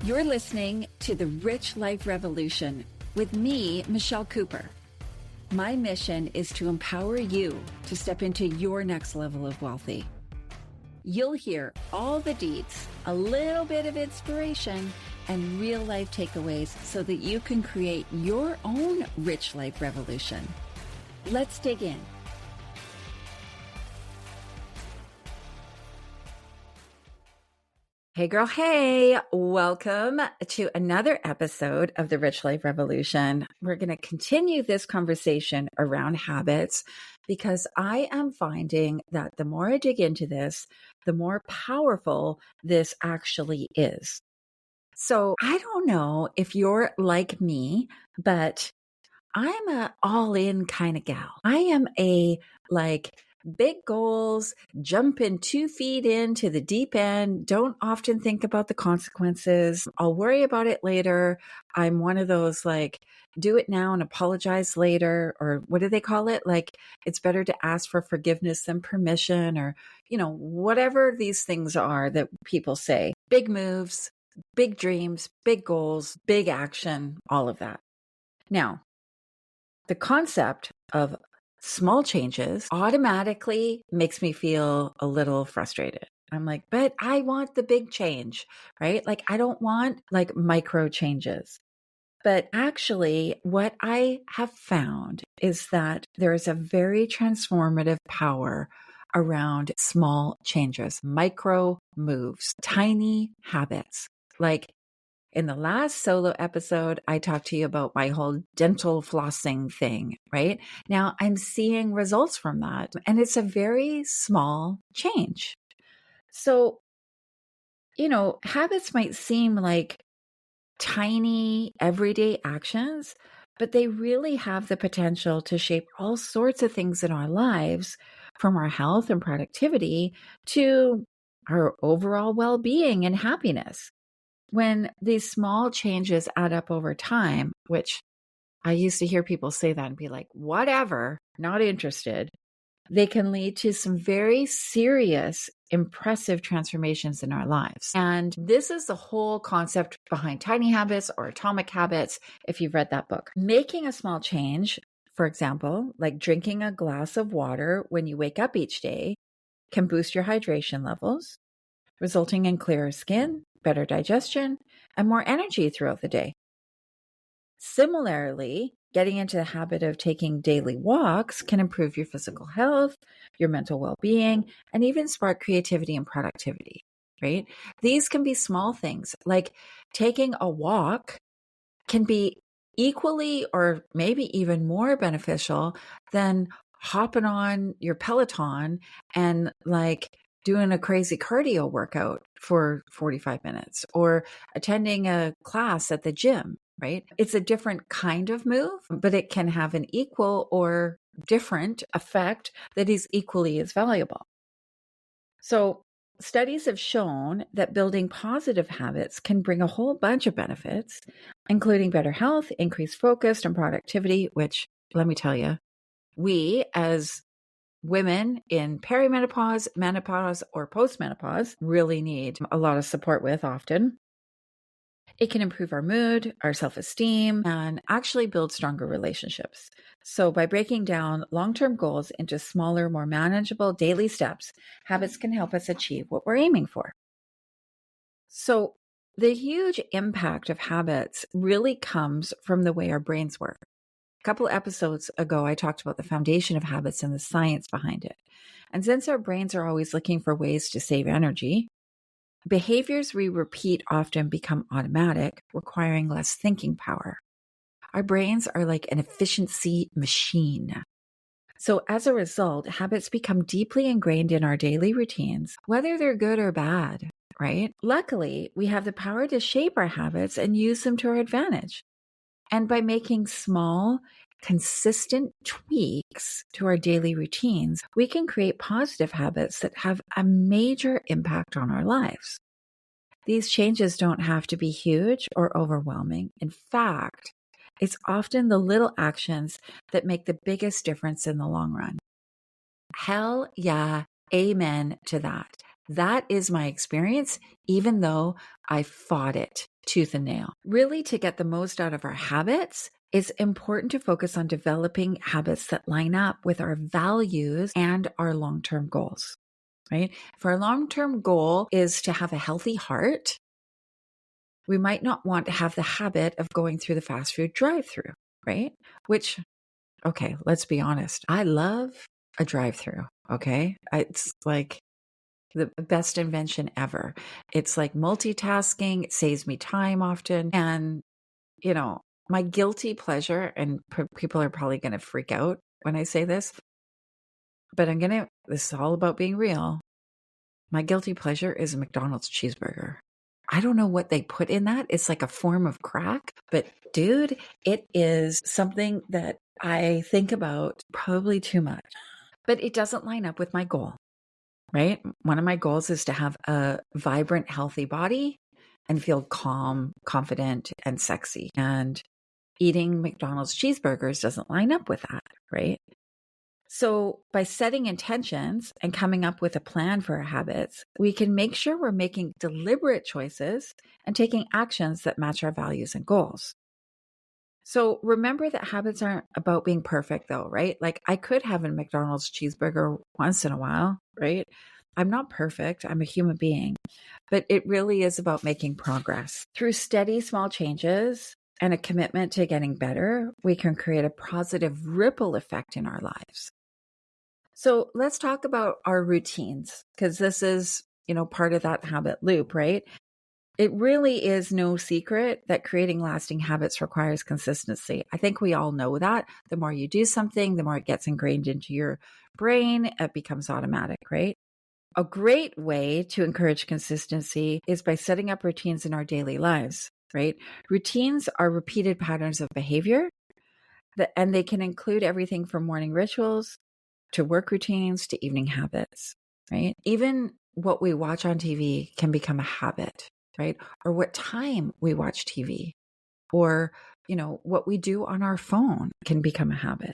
You're listening to The Rich Life Revolution with me, Michelle Cooper. My mission is to empower you to step into your next level of wealthy. You'll hear all the deets, a little bit of inspiration, and real life takeaways so that you can create your own rich life revolution. Let's dig in. Hey girl, hey, welcome to another episode of the Rich Life Revolution. We're going to continue this conversation around habits because I am finding that the more I dig into this, the more powerful this actually is. So I don't know if you're like me, but I'm a all-in kind of gal. I am a big goals, jumping 2 feet into the deep end, don't often think about the consequences. I'll worry about it later. I'm one of those do it now and apologize later, or what do they call it? It's better to ask for forgiveness than permission, or, whatever these things are that people say. Big moves, big dreams, big goals, big action, all of that. Now, the concept of small changes automatically makes me feel a little frustrated. I'm like, but I want the big change, right? I don't want micro changes. But actually, what I have found is that there is a very transformative power around small changes, micro moves, tiny habits. In the last solo episode, I talked to you about my whole dental flossing thing, right? Now I'm seeing results from that, and it's a very small change. So, habits might seem like tiny everyday actions, but they really have the potential to shape all sorts of things in our lives, from our health and productivity to our overall well-being and happiness. When these small changes add up over time, which I used to hear people say that and be like, whatever, not interested, they can lead to some very serious, impressive transformations in our lives. And this is the whole concept behind tiny habits or atomic habits, if you've read that book. Making a small change, for example, like drinking a glass of water when you wake up each day, can boost your hydration levels, resulting in clearer skin, better digestion, and more energy throughout the day. Similarly, getting into the habit of taking daily walks can improve your physical health, your mental well-being, and even spark creativity and productivity, right? These can be small things, like taking a walk can be equally or maybe even more beneficial than hopping on your Peloton and doing a crazy cardio workout for 45 minutes or attending a class at the gym, right? It's a different kind of move, but it can have an equal or different effect that is equally as valuable. So studies have shown that building positive habits can bring a whole bunch of benefits, including better health, increased focus and productivity, which, let me tell you, we as women in perimenopause, menopause, or postmenopause really need a lot of support with often. It can improve our mood, our self-esteem, and actually build stronger relationships. So by breaking down long-term goals into smaller, more manageable daily steps, habits can help us achieve what we're aiming for. So the huge impact of habits really comes from the way our brains work. A couple episodes ago, I talked about the foundation of habits and the science behind it. And since our brains are always looking for ways to save energy, behaviors we repeat often become automatic, requiring less thinking power. Our brains are like an efficiency machine. So as a result, habits become deeply ingrained in our daily routines, whether they're good or bad, right? Luckily, we have the power to shape our habits and use them to our advantage. And by making small, consistent tweaks to our daily routines, we can create positive habits that have a major impact on our lives. These changes don't have to be huge or overwhelming. In fact, it's often the little actions that make the biggest difference in the long run. Hell yeah, amen to that. That is my experience, even though I fought it tooth and nail. Really, to get the most out of our habits, it's important to focus on developing habits that line up with our values and our long-term goals, right? If our long-term goal is to have a healthy heart, we might not want to have the habit of going through the fast food drive-thru, right? Which, okay, let's be honest. I love a drive-thru, okay? It's like the best invention ever. It's like multitasking. It saves me time often. And, my guilty pleasure, and people are probably going to freak out when I say this, but this is all about being real. My guilty pleasure is a McDonald's cheeseburger. I don't know what they put in that. It's like a form of crack, but dude, it is something that I think about probably too much, but it doesn't line up with my goal, right? One of my goals is to have a vibrant, healthy body and feel calm, confident, and sexy. And eating McDonald's cheeseburgers doesn't line up with that, right? So by setting intentions and coming up with a plan for our habits, we can make sure we're making deliberate choices and taking actions that match our values and goals. So remember that habits aren't about being perfect though, right? Like I could have a McDonald's cheeseburger once in a while, right? I'm not perfect. I'm a human being, but it really is about making progress. Through steady small changes and a commitment to getting better, we can create a positive ripple effect in our lives. So let's talk about our routines, because this is, part of that habit loop, right? It really is no secret that creating lasting habits requires consistency. I think we all know that. The more you do something, the more it gets ingrained into your brain, it becomes automatic, right? A great way to encourage consistency is by setting up routines in our daily lives, right? Routines are repeated patterns of behavior, and they can include everything from morning rituals to work routines to evening habits, right? Even what we watch on TV can become a habit, right? Or what time we watch TV, or, what we do on our phone can become a habit.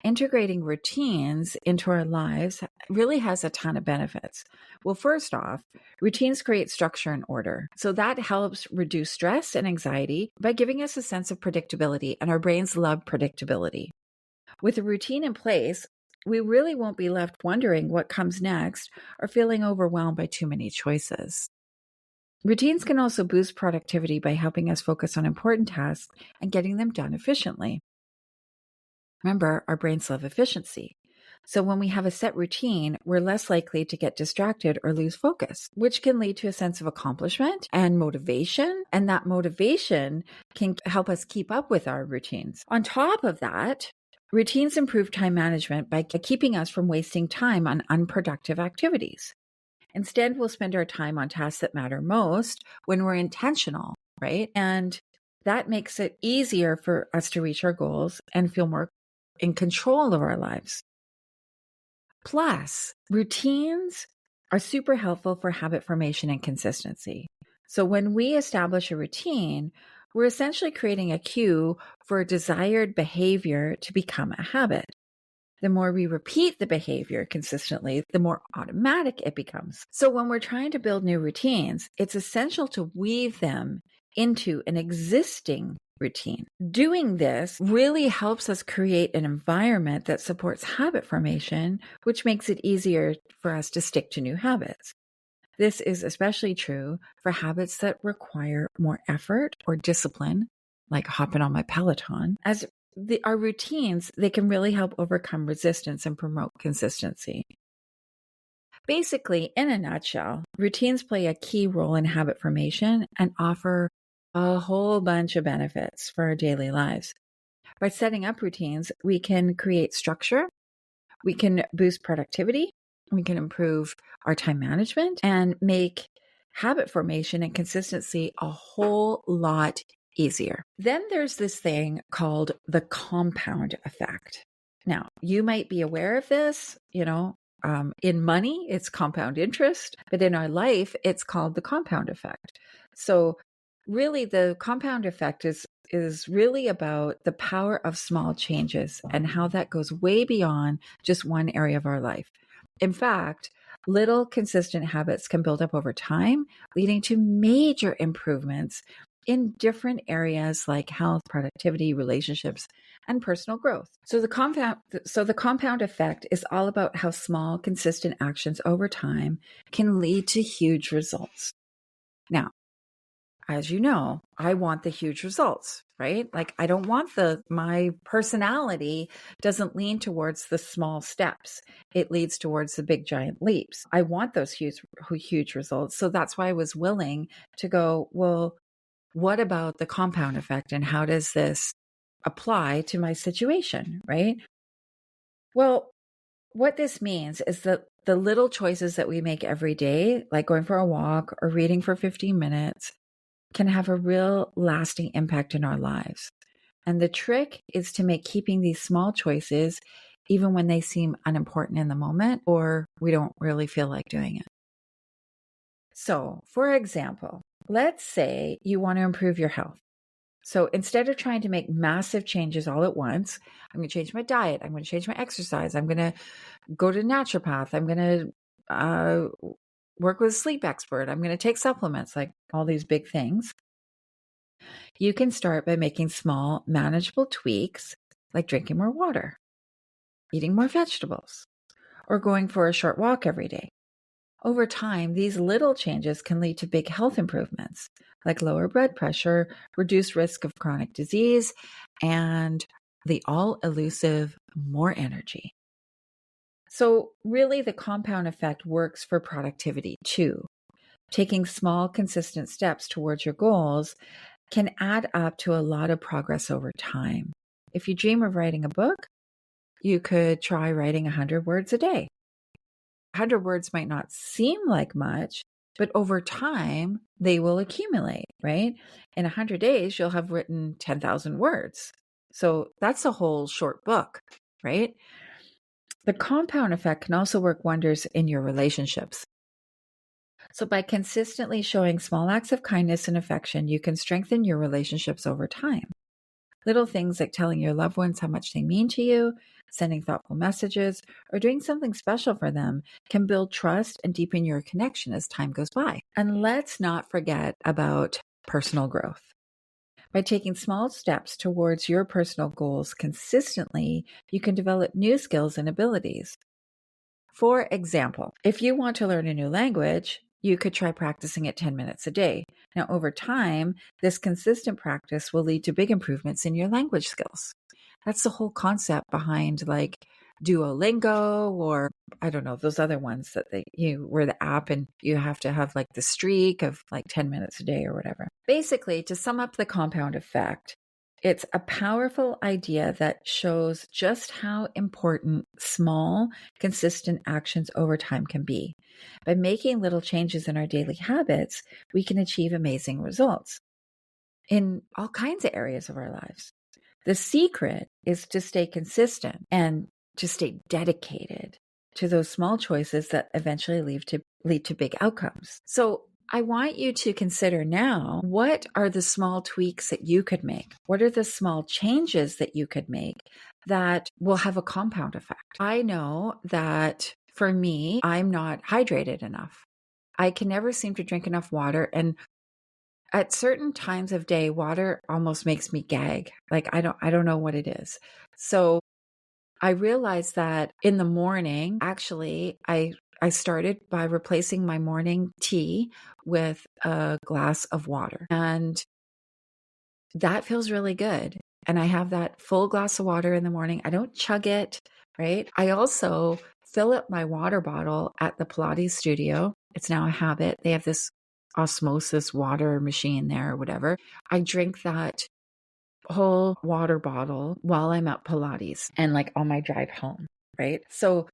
Integrating routines into our lives really has a ton of benefits. Well, first off, routines create structure and order. So that helps reduce stress and anxiety by giving us a sense of predictability, and our brains love predictability. With a routine in place, we really won't be left wondering what comes next or feeling overwhelmed by too many choices. Routines can also boost productivity by helping us focus on important tasks and getting them done efficiently. Remember, our brains love efficiency. So when we have a set routine, we're less likely to get distracted or lose focus, which can lead to a sense of accomplishment and motivation. And that motivation can help us keep up with our routines. On top of that, routines improve time management by keeping us from wasting time on unproductive activities. Instead, we'll spend our time on tasks that matter most when we're intentional, right? And that makes it easier for us to reach our goals and feel more in control of our lives. Plus, routines are super helpful for habit formation and consistency. So when we establish a routine, we're essentially creating a cue for a desired behavior to become a habit. The more we repeat the behavior consistently, the more automatic it becomes. So when we're trying to build new routines, it's essential to weave them into an existing routine. Doing this really helps us create an environment that supports habit formation, which makes it easier for us to stick to new habits. This is especially true for habits that require more effort or discipline, like hopping on my Peloton. As our routines, they can really help overcome resistance and promote consistency. Basically, in a nutshell, routines play a key role in habit formation and offer a whole bunch of benefits for our daily lives. By setting up routines, we can create structure, we can boost productivity, we can improve our time management, and make habit formation and consistency a whole lot easier. Then there's this thing called the compound effect. Now, you might be aware of this, in money, it's compound interest, but in our life, it's called the compound effect. So really, the compound effect is really about the power of small changes and how that goes way beyond just one area of our life. In fact, Little consistent habits can build up over time, leading to major improvements in different areas like health, productivity, relationships, and personal growth. So the compound effect is all about how small, consistent actions over time can lead to huge results. Now, as you know, I want the huge results, right? Like I don't want my personality doesn't lean towards the small steps. It leads towards the big giant leaps. I want those huge results. So that's why I was willing to go, well, what about the compound effect and how does this apply to my situation, right? Well, what this means is that the little choices that we make every day, like going for a walk or reading for 15 minutes, can have a real lasting impact in our lives. And the trick is to make keeping these small choices, even when they seem unimportant in the moment or we don't really feel like doing it. So, for example, let's say you want to improve your health. So instead of trying to make massive changes all at once, I'm going to change my diet. I'm going to change my exercise. I'm going to go to naturopath. I'm going to work with a sleep expert. I'm going to take supplements, like all these big things. You can start by making small, manageable tweaks, like drinking more water, eating more vegetables, or going for a short walk every day. Over time, these little changes can lead to big health improvements, like lower blood pressure, reduced risk of chronic disease, and the all-elusive more energy. So really, the compound effect works for productivity too. Taking small, consistent steps towards your goals can add up to a lot of progress over time. If you dream of writing a book, you could try writing 100 words a day. 100 words might not seem like much, but over time, they will accumulate, right? In 100 days, you'll have written 10,000 words. So that's a whole short book, right? The compound effect can also work wonders in your relationships. So by consistently showing small acts of kindness and affection, you can strengthen your relationships over time. Little things like telling your loved ones how much they mean to you, sending thoughtful messages, or doing something special for them can build trust and deepen your connection as time goes by. And let's not forget about personal growth. By taking small steps towards your personal goals consistently, you can develop new skills and abilities. For example, if you want to learn a new language, you could try practicing it 10 minutes a day. Now, over time, this consistent practice will lead to big improvements in your language skills. That's the whole concept behind like Duolingo or I don't know, those other ones that where the app and you have to have like the streak of like 10 minutes a day or whatever. Basically, to sum up the compound effect, it's a powerful idea that shows just how important small, consistent actions over time can be. By making little changes in our daily habits, we can achieve amazing results in all kinds of areas of our lives. The secret is to stay consistent and to stay dedicated to those small choices that eventually lead to big outcomes. So I want you to consider now, what are the small tweaks that you could make? What are the small changes that you could make that will have a compound effect? I know that for me, I'm not hydrated enough. I can never seem to drink enough water. And at certain times of day, water almost makes me gag. Like I don't know what it is. So I realized that in the morning, actually, I started by replacing my morning tea with a glass of water. And that feels really good. And I have that full glass of water in the morning. I don't chug it, right? I also fill up my water bottle at the Pilates studio. It's now a habit. They have this osmosis water machine there or whatever. I drink that whole water bottle while I'm at Pilates and like on my drive home, right? So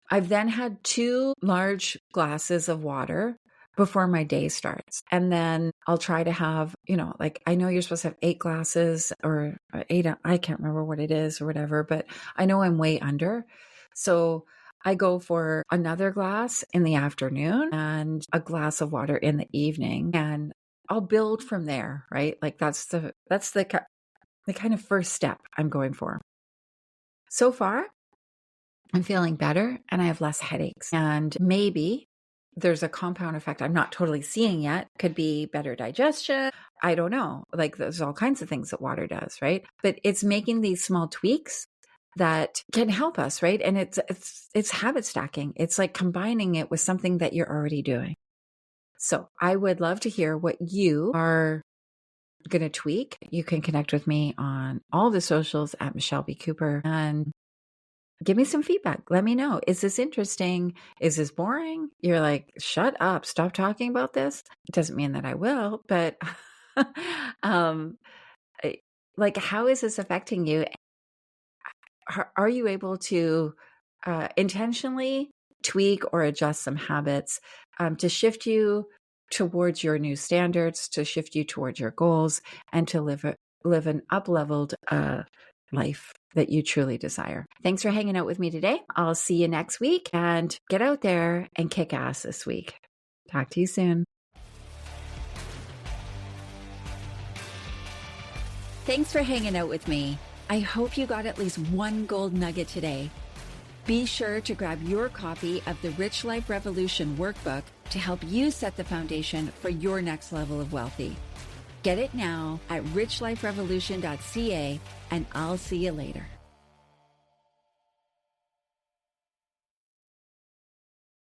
I've then had 2 large glasses of water before my day starts. And then I'll try to have, like I know you're supposed to have 8 glasses or 8, I can't remember what it is or whatever, but I know I'm way under. So I go for another glass in the afternoon and a glass of water in the evening, and I'll build from there, right? Like that's the kind of first step I'm going for. So far, I'm feeling better and I have less headaches. And maybe there's a compound effect I'm not totally seeing yet. Could be better digestion. I don't know. Like there's all kinds of things that water does, right? But it's making these small tweaks that can help us, right? And it's habit stacking. It's like combining it with something that you're already doing. So I would love to hear what you are going to tweak. You can connect with me on all the socials at Michelle B. Cooper and give me some feedback. Let me know. Is this interesting? Is this boring? You're like, shut up. Stop talking about this. It doesn't mean that I will, but um, like, how is this affecting you? Are you able to intentionally tweak or adjust some habits to shift you towards your new standards, to shift you towards your goals, and to live an up-leveled life that you truly desire? Thanks for hanging out with me today. I'll see you next week, and get out there and kick ass this week. Talk to you soon. Thanks for hanging out with me. I hope you got at least one gold nugget today. Be sure to grab your copy of the Rich Life Revolution workbook to help you set the foundation for your next level of wealthy. Get it now at richliferevolution.ca, and I'll see you later.